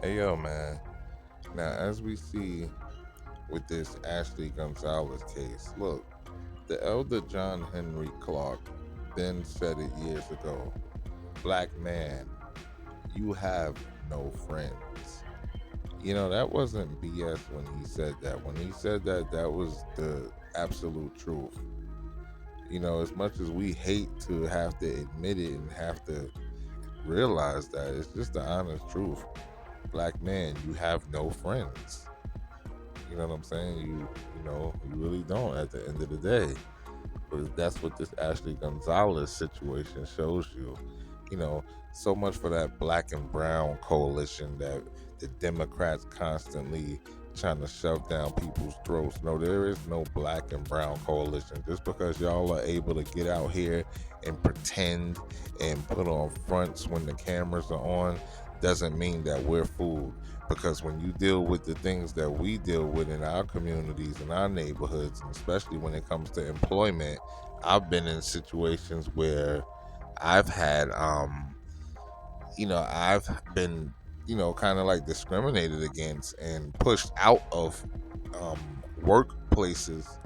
Hey yo, man. Now, as we see with this Ashley Gonzalez case, look, the elder John Henry Clark then said it years ago. Black man, you have no friends. That wasn't BS when he said that. When he said that, that was the absolute truth. As much as we hate to have to admit it and have to realize that, it's just the honest truth. Black man, you have no friends. You know what I'm saying? You really don't at the end of the day. But that's what this Ashley Gonzalez situation shows you. You know, so much for that black and brown coalition that the Democrats constantly trying to shove down people's throats. No, there is no black and brown coalition. Just because y'all are able to get out here and pretend and put on fronts when the cameras are on doesn't mean that we're fooled. Because when you deal with the things that we deal with in our communities and our neighborhoods, and especially when it comes to employment, I've been in situations where I've had I've been, kind of like discriminated against and pushed out of workplaces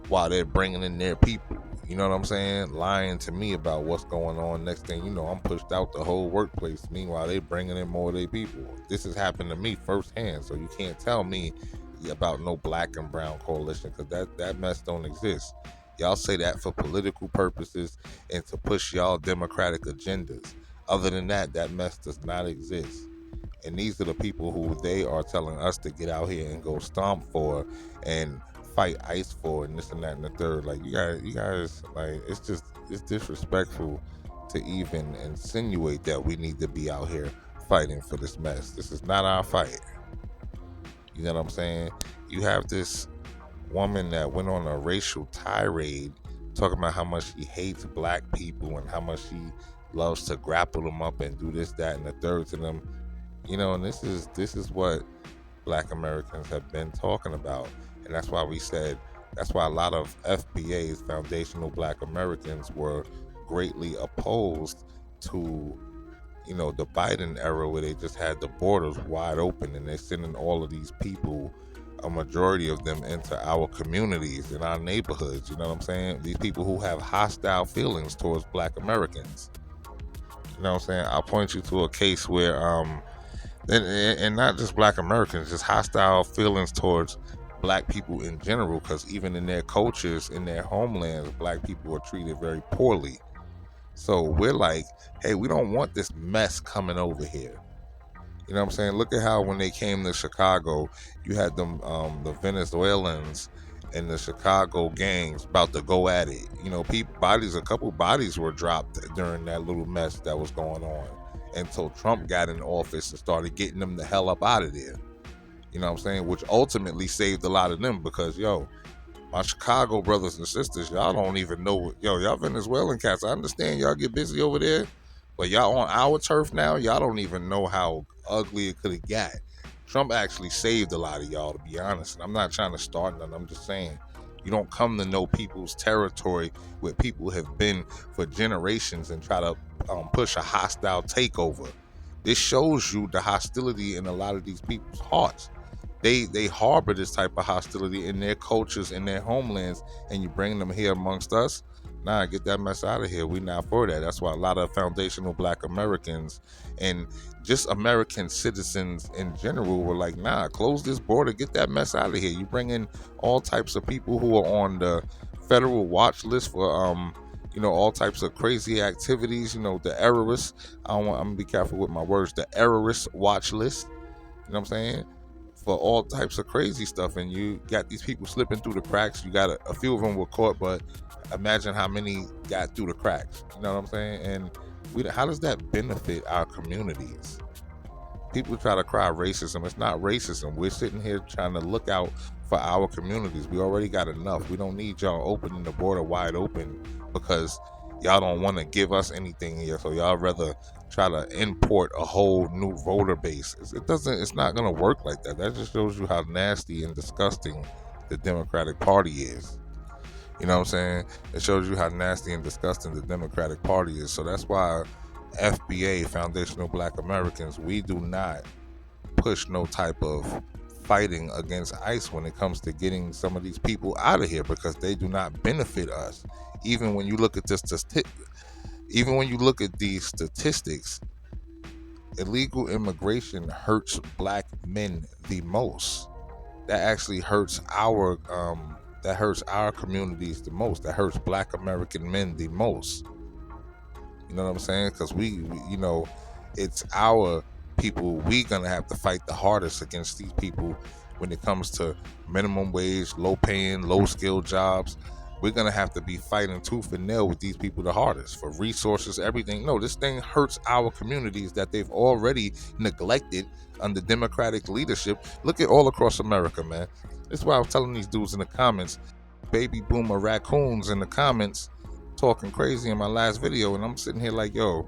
while they're bringing in their people. You know what I'm saying? Lying to me about what's going on. Next thing you know, I'm pushed out the whole workplace. Meanwhile, they bringing in more of their people. This has happened to me firsthand. So you can't tell me about no black and brown coalition because that mess don't exist. Y'all say that for political purposes and to push y'all democratic agendas. Other than that, that mess does not exist. And these are the people who they are telling us to get out here and go stomp for and fight ICE for and this and that and the third. Like you guys, like it's disrespectful to even insinuate that we need to be out here fighting for this mess. This is not our fight. You know what I'm saying? You have this woman that went on a racial tirade talking about how much she hates black people and how much she loves to grapple them up and do this, that, and the third to them. And this is what black Americans have been talking about. And that's why we said that's why a lot of FBA's foundational black Americans were greatly opposed to, the Biden era where they just had the borders wide open and they're sending all of these people, a majority of them, into our communities in our neighborhoods. You know what I'm saying? These people who have hostile feelings towards black Americans. You know what I'm saying? I'll point you to a case where and not just black Americans, just hostile feelings towards black people in general, because even in their cultures, in their homelands, black people are treated very poorly. So we're like, hey, we don't want this mess coming over here. You know what I'm saying? Look at how when they came to Chicago, you had them, the Venezuelans and the Chicago gangs about to go at it. A couple bodies were dropped during that little mess that was going on until Trump got in office and started getting them the hell up out of there. You know what I'm saying? Which ultimately saved a lot of them because, my Chicago brothers and sisters, y'all don't even know. Y'all Venezuelan cats, I understand y'all get busy over there, but y'all on our turf now, y'all don't even know how ugly it could have got. Trump actually saved a lot of y'all, to be honest. And I'm not trying to start nothing. I'm just saying, you don't come to know people's territory where people have been for generations and try to push a hostile takeover. This shows you the hostility in a lot of these people's hearts. They harbor this type of hostility in their cultures, in their homelands, and you bring them here amongst us. Nah, get that mess out of here. We not for that. That's why a lot of foundational black Americans and just American citizens in general were like, nah, close this border, get that mess out of here. You bring in all types of people who are on the federal watch list for all types of crazy activities, the terrorists. I'm gonna be careful with my words, the terrorist watch list. You know what I'm saying? For all types of crazy stuff, and you got these people slipping through the cracks. You got a few of them were caught, but imagine how many got through the cracks. You know what I'm saying? And how does that benefit our communities? People try to cry racism. It's not racism. We're sitting here trying to look out for our communities. We already got enough. We don't need y'all opening the border wide open because y'all don't want to give us anything here. So y'all rather try to import a whole new voter base. It's not gonna work like that. That just shows you how nasty and disgusting the Democratic Party is. You know what I'm saying? It shows you how nasty and disgusting the Democratic Party is. So that's why FBA, Foundational Black Americans, we do not push no type of fighting against ICE when it comes to getting some of these people out of here, because they do not benefit us. Even when you look at even when you look at these statistics, illegal immigration hurts black men the most. That actually hurts our communities the most. That hurts black American men the most. You know what I'm saying? Because it's our people. We gonna have to fight the hardest against these people when it comes to minimum wage, low paying, low skilled jobs. We're gonna have to be fighting tooth and nail with these people the hardest for resources, everything. No, this thing hurts our communities that they've already neglected under Democratic leadership. Look at all across America, man. That's why I was telling these dudes in the comments, baby boomer raccoons in the comments, talking crazy in my last video, and I'm sitting here like, yo,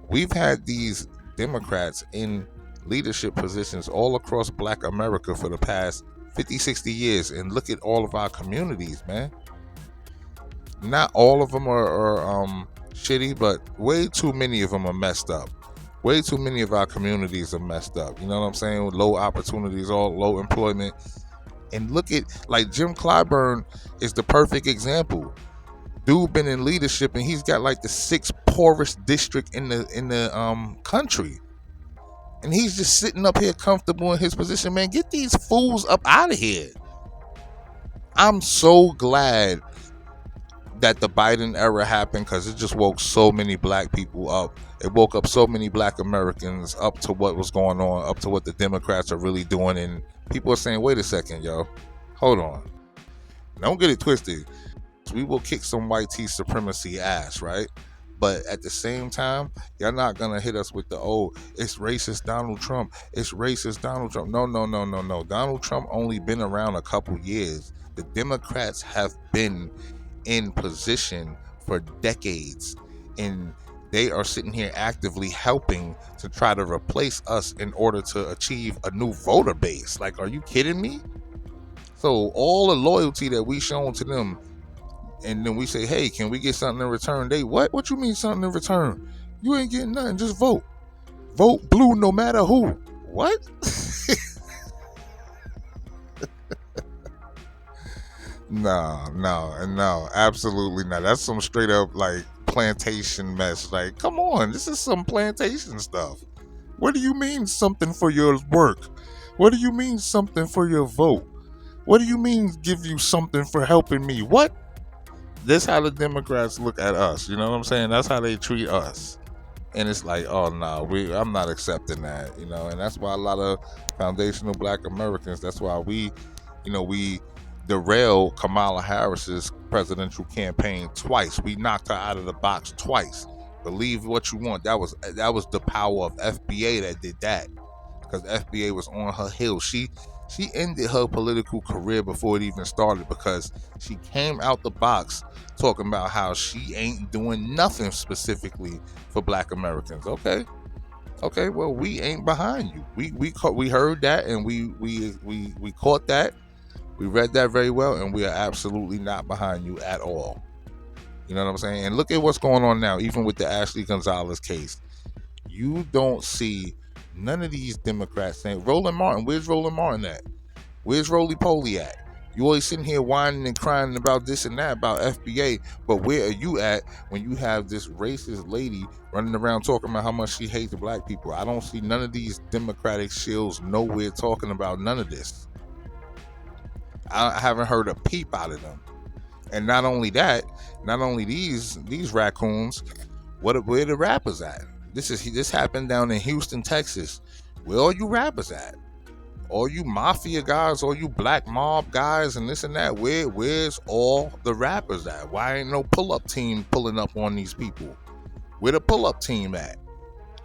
we've had these Democrats in leadership positions all across black America for the past 50, 60 years, and look at all of our communities, man. Not all of them are shitty, but way too many of them are messed up. Way too many of our communities are messed up. You know what I'm saying? With low opportunities, all low employment. And look at, like, Jim Clyburn is the perfect example. Dude been in leadership, and he's got like the 6th poorest district in the country, and he's just sitting up here comfortable in his position. Man, get these fools up out of here. I'm so glad that the Biden era happened, because it just woke so many black people up. It woke up so many black Americans up to what was going on, up to what the Democrats are really doing. And people are saying, wait a second, yo, hold on, don't get it twisted. We will kick some white tea supremacy ass, right? But at the same time, you're not gonna hit us with the, oh, it's racist Donald Trump. It's racist Donald Trump. No. Donald Trump only been around a couple years. The Democrats have been in position for decades, and they are sitting here actively helping to try to replace us in order to achieve a new voter base. Like, are you kidding me? So all the loyalty that we shown to them, and then we say, hey, can we get something in return? They, what you mean something in return? You ain't getting nothing, just vote blue no matter who. What? No, absolutely not. That's some straight up like plantation mess. Like, come on, this is some plantation stuff. What do you mean something for your work? What do you mean something for your vote? What do you mean give you something for helping me? What? This how the Democrats look at us. You know what I'm saying? That's how they treat us. And it's like, oh no, I'm not accepting that. You know, and that's why a lot of foundational black Americans, that's why we derailed Kamala Harris's presidential campaign twice. We knocked her out of the box twice. Believe what you want. That was the power of FBA that did that. Because FBA was on her heels. She ended her political career before it even started, because she came out the box talking about how she ain't doing nothing specifically for black Americans. Okay, well, we ain't behind you. We heard that, and we caught that. We read that very well, and we are absolutely not behind you at all. You know what I'm saying? And look at what's going on now, even with the Ashley Gonzalez case. You don't see none of these Democrats saying, Roland Martin, where's Roland Martin at? Where's Roly Poly at? You always sitting here whining and crying about this and that, about FBA, but where are you at when you have this racist lady running around talking about how much she hates black people? I don't see none of these Democratic shills nowhere talking about none of this. I haven't heard a peep out of them. And not only that, not only these raccoons, where the rappers at? This happened down in Houston, Texas. Where are you rappers at? All you mafia guys, all you black mob guys, and this and that. Where's all the rappers at? Why ain't no pull-up team pulling up on these people? Where the pull-up team at?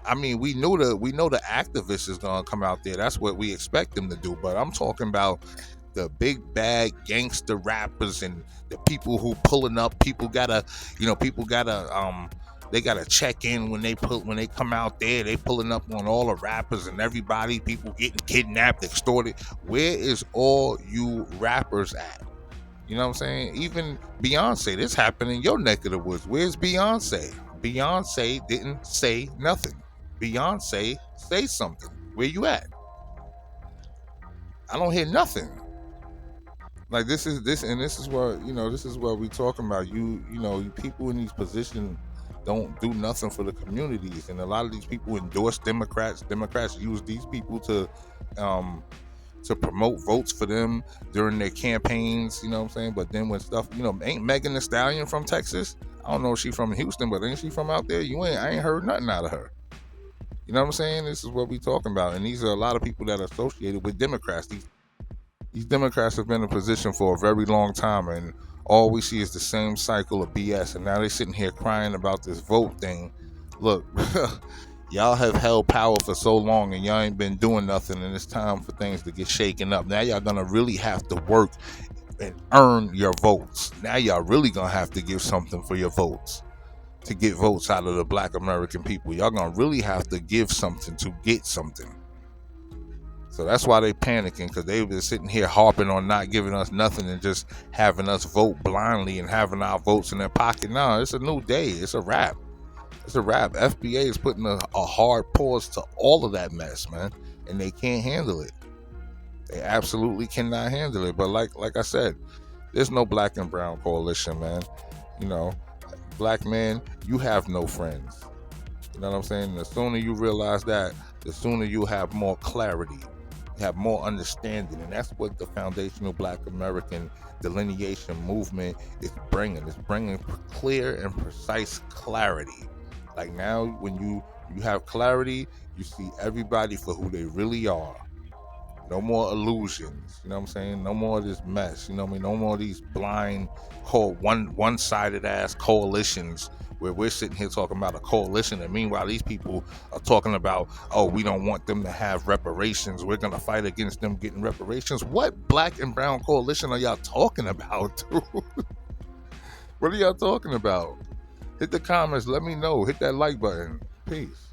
I mean, we know the activists is gonna come out there. That's what we expect them to do. But I'm talking about the big bad gangster rappers and the people who pulling up. People gotta they gotta check in when they come out there. They pulling up on all the rappers and everybody. People getting kidnapped, extorted. Where is all you rappers at? You know what I'm saying? Even Beyonce. This happened in your neck of the woods. Where's Beyonce? Beyonce didn't say nothing. Beyonce, say something. Where you at? I don't hear nothing. Like this is what this is what we talking about. You people in these positions don't do nothing for the communities, and a lot of these people endorse Democrats. Democrats use these people um, to promote votes for them during their campaigns. You know what I'm saying? But then when stuff, ain't Megan Thee Stallion from Texas? I don't know if she from Houston, but ain't she from out there? I ain't heard nothing out of her. You know what I'm saying? This is what we talking about, and these are a lot of people that are associated with Democrats. These Democrats have been in position for a very long time, and all we see is the same cycle of BS. And now they're sitting here crying about this vote thing. Look, y'all have held power for so long, and y'all ain't been doing nothing, and it's time for things to get shaken up. Now y'all gonna really have to work and earn your votes. Now y'all really gonna have to give something for your votes to get votes out of the Black American people. Y'all gonna really have to give something to get something. So that's why they panicking, because they've been sitting here harping on not giving us nothing and just having us vote blindly and having our votes in their pocket. No, it's a new day. It's a wrap. It's a wrap. FBA is putting a hard pause to all of that mess, man, and they can't handle it. They absolutely cannot handle it. But like I said, there's no black and brown coalition, man. You know, black man, you have no friends. You know what I'm saying? The sooner you realize that, the sooner you have more clarity, have more understanding, and that's what the foundational Black American delineation movement is bringing. It's bringing clear and precise clarity. Like now, when you have clarity, you see everybody for who they really are. No more illusions. You know what I'm saying? No more of this mess. You know what I mean? No more of these blind, one-sided ass coalitions where we're sitting here talking about a coalition, and meanwhile these people are talking about, oh, we don't want them to have reparations. We're gonna fight against them getting reparations. What black and brown coalition are y'all talking about, dude? What are y'all talking about? Hit the comments. Let me know. Hit that like button. Peace.